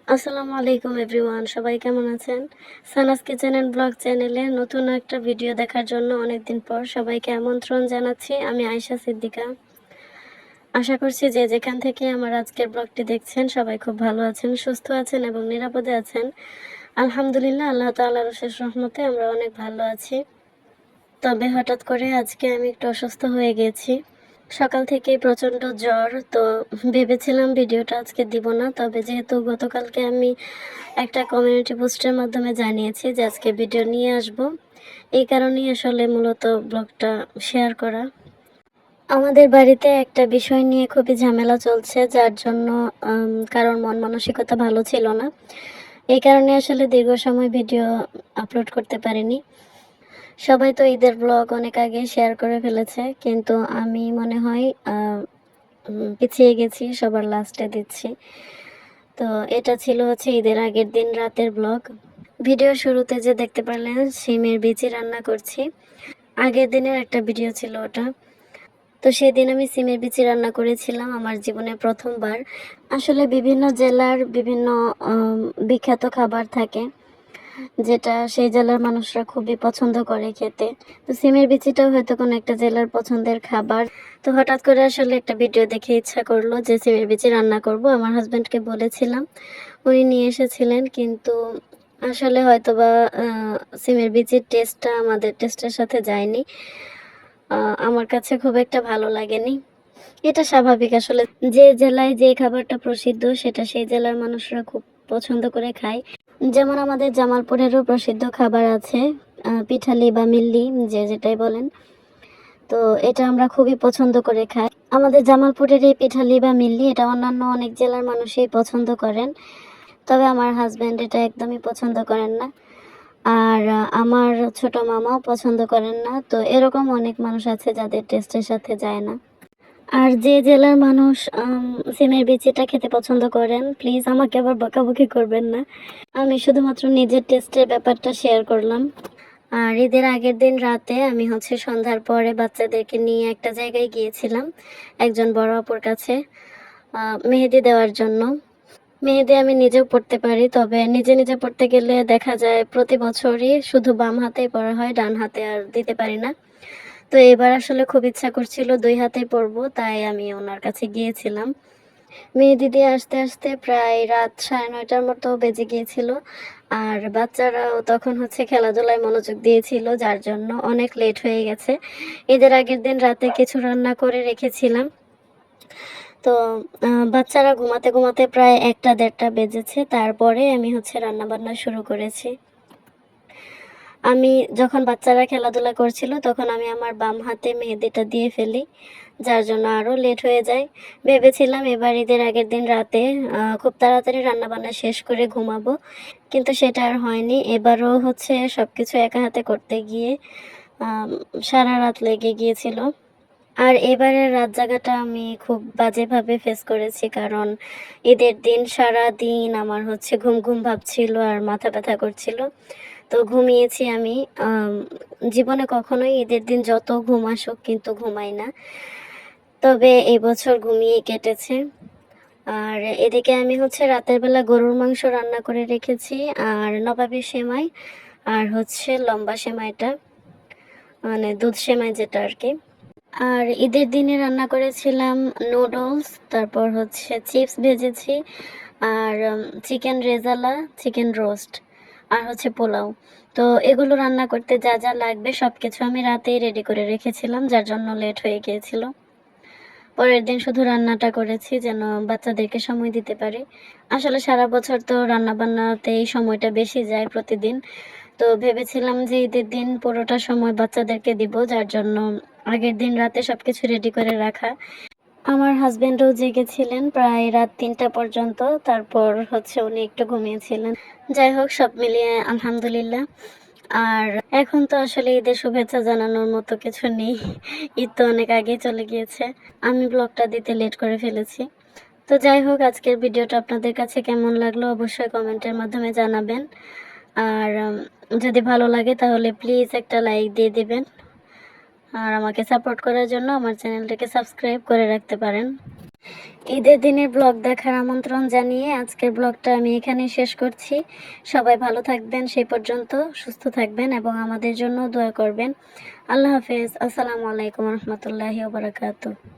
আসসালামু আলাইকুম এভরিওয়ান, সবাই কেমন আছেন? সানাস কিচেন অ্যান্ড ব্লগ চ্যানেলে নতুন একটা ভিডিও দেখার জন্য অনেকদিন পর সবাইকে আমন্ত্রণ জানাচ্ছি। আমি আয়েশা সিদ্দিকা। আশা করছি যে যেখান থেকে আমার আজকের ব্লগটি দেখছেন সবাই খুব ভালো আছেন, সুস্থ আছেন এবং নিরাপদে আছেন। আলহামদুলিল্লাহ, আল্লাহ তাআলার অশেষ রহমতে আমরা অনেক ভালো আছি। তবে হঠাৎ করে আজকে আমি একটু অসুস্থ হয়ে গেছি। সকাল থেকেই প্রচণ্ড জ্বর, তো ভেবেছিলাম ভিডিওটা আজকে দিব না। তবে যেহেতু গতকালকে আমি একটা কমিউনিটি পোস্টের মাধ্যমে জানিয়েছি যে আজকে ভিডিও নিয়ে আসব, এই কারণেই আসলে মূলত ব্লগটা শেয়ার করা। আমাদের বাড়িতে একটা বিষয় নিয়ে খুবই ঝামেলা চলছে, যার জন্য কারোর মন মানসিকতা ভালো ছিল না। এই কারণে আসলে দীর্ঘ সময় ভিডিও আপলোড করতে পারিনি। সবাই তো ঈদের ব্লগ অনেক আগে শেয়ার করে ফেলেছে, কিন্তু আমি মনে হয় পিছিয়ে গেছি, সবার লাস্টে দিচ্ছি। তো এটা ছিল ঈদের আগের দিন রাতের ব্লগ। ভিডিও শুরুতে যে দেখতে পারলেন শিমের বিচি রান্না করছি, আগের দিনের একটা ভিডিও ছিল ওটা। তো সেদিন আমি সিমের বিচি রান্না করেছিলাম আমার জীবনে প্রথমবার। আসলে বিভিন্ন জেলার বিভিন্ন বিখ্যাত খাবার থাকে, যেটা সেই জেলার মানুষরা খুবই পছন্দ করে খেতে। তো সিমের বিচিটাও হয়তো কোনো একটা জেলার পছন্দের খাবার। তো হঠাৎ করে আসলে একটা ভিডিও দেখে ইচ্ছা করলো যে সিমের বিচি রান্না করব। আমার হাজব্যান্ডকে বলেছিলাম, উনি নিয়ে এসেছিলেন, কিন্তু আসলে হয়তোবা সিমের বিচির টেস্টটা আমাদের টেস্টের সাথে যায়নি। আমার কাছে খুব একটা ভালো লাগেনি। এটা স্বাভাবিক, আসলে যে জেলায় যে খাবারটা প্রসিদ্ধ সেটা সেই জেলার মানুষরা খুব পছন্দ করে খায়। যেমন আমাদের জামালপুরেরও প্রসিদ্ধ খাবার আছে পিঠালি বা মিল্লি, যে যেটাই বলেন। তো এটা আমরা খুবই পছন্দ করে খাই। আমাদের জামালপুরের এই পিঠালি বা মিল্লি এটা অন্যান্য অনেক জেলার মানুষই পছন্দ করেন, তবে আমার হাজব্যান্ড এটা একদমই পছন্দ করেন না। আর আমার ছোট মামাও পছন্দ করেন না। তো এরকম অনেক মানুষ আছে যাদের টেস্টের সাথে যায় না। আর যে জেলার মানুষ সিমের বিচিটা খেতে পছন্দ করেন, প্লিজ আমাকে আবার বকাবকি করবেন না। আমি শুধুমাত্র নিজের টেস্টের ব্যাপারটা শেয়ার করলাম। আর ঈদের আগের দিন রাতে আমি সন্ধ্যার পরে বাচ্চাদেরকে নিয়ে একটা জায়গায় গিয়েছিলাম, একজন বড় আপুর কাছে মেহেদি দেওয়ার জন্য। মেহেদি আমি নিজেও পড়তে পারি, তবে নিজে নিজে পড়তে গেলে দেখা যায় প্রতি বছরই শুধু বাম হাতেই পড়া হয়, ডান হাতে আর দিতে পারি না। তো এবার আসলে খুব ইচ্ছা করছিল দুই হাতেই পরবো, তাই আমি ওনার কাছে গিয়েছিলাম। মেহেদি দিয়ে আসতে আসতে প্রায় রাত 9:30টার মতো বেজে গিয়েছিল। আর বাচ্চারাও তখন খেলাধুলায় মনোযোগ দিয়েছিল, যার জন্য অনেক লেট হয়ে গেছে। ঈদের আগের দিন রাতে কিছু রান্না করে রেখেছিলাম। তো বাচ্চারা ঘুমাতে ঘুমাতে প্রায় 1টা-1:30টা বেজেছে। তারপরে আমি রান্না বান্না শুরু করেছি। আমি যখন বাচ্চারা খেলাধুলা করছিল তখন আমি আমার বাম হাতে মেহেদিটা দিয়ে ফেলি, যার জন্য আরও লেট হয়ে যায়। ভেবেছিলাম এবার ঈদের আগের দিন রাতে খুব তাড়াতাড়ি রান্নাবান্না শেষ করে ঘুমাবো, কিন্তু সেটা আর হয়নি। এবারও সব কিছু একা হাতে করতে গিয়ে সারা রাত লেগে গিয়েছিল। আর এবারের রাত জাগাটা আমি খুব বাজেভাবে ফেস করেছি, কারণ ঈদের দিন সারা দিন আমার ঘুম ঘুম ভাব ছিল আর মাথা ব্যথা করছিল। তো ঘুমিয়েছি আমি। জীবনে কখনোই ঈদের দিন যত ঘুম আসুক কিন্তু ঘুমাই না, তবে এবছর ঘুমিয়েই কেটেছে। আর এদিকে আমি রাতের বেলা গরুর মাংস রান্না করে রেখেছি, আর নবাবী সেমাই, আর লম্বা সেমাইটা, মানে দুধ সেমাই যেটা আর কি। আর ঈদের দিনে রান্না করেছিলাম নুডলস, তারপর চিপস ভেজেছি, আর চিকেন রেজালা, চিকেন রোস্ট, আর পোলাও। তো এগুলো রান্না করতে যা যা লাগবে সব কিছু আমি রাতেই রেডি করে রেখেছিলাম, যার জন্য লেট হয়ে গিয়েছিল। পরের দিন শুধু রান্নাটা করেছি যেন বাচ্চাদেরকে সময় দিতে পারি। আসলে সারা বছর তো রান্না বান্নাতেই সময়টা বেশি যায় প্রতিদিন। তো ভেবেছিলাম যে ঈদের দিন পুরোটা সময় বাচ্চাদেরকে দিব, যার জন্য আগের দিন রাতে সবকিছু রেডি করে রাখা। আমার হাজবেন্ডও জেগেছিলেন প্রায় রাত 3টা পর্যন্ত, তারপর উনি একটু ঘুমিয়েছিলেন। যাই হোক, সব মিলিয়ে আলহামদুলিল্লাহ। আর এখন তো আসলে ঈদের শুভেচ্ছা জানানোর মতো কিছু নেই, ঈদ তো অনেক আগেই চলে গিয়েছে। আমি ব্লগটা দিতে লেট করে ফেলেছি। তো যাই হোক, আজকের ভিডিওটা আপনাদের কাছে কেমন লাগলো অবশ্যই কমেন্টের মাধ্যমে জানাবেন। আর যদি ভালো লাগে তাহলে প্লিজ একটা লাইক দিয়ে দেবেন। আর আমাকে সাপোর্ট করার জন্য আমার চ্যানেলটাকে সাবস্ক্রাইব করে রাখতে পারেন। ঈদের দিনের ব্লগ দেখার আমন্ত্রণ জানিয়ে আজকের ব্লগটা আমি এখানেই শেষ করছি। সবাই ভালো থাকবেন, সেই পর্যন্ত সুস্থ থাকবেন এবং আমাদের জন্য দোয়া করবেন। আল্লাহ হাফেজ। আসসালামু আলাইকুম রহমতুল্লাহি ওয়া বারাকাতুহু।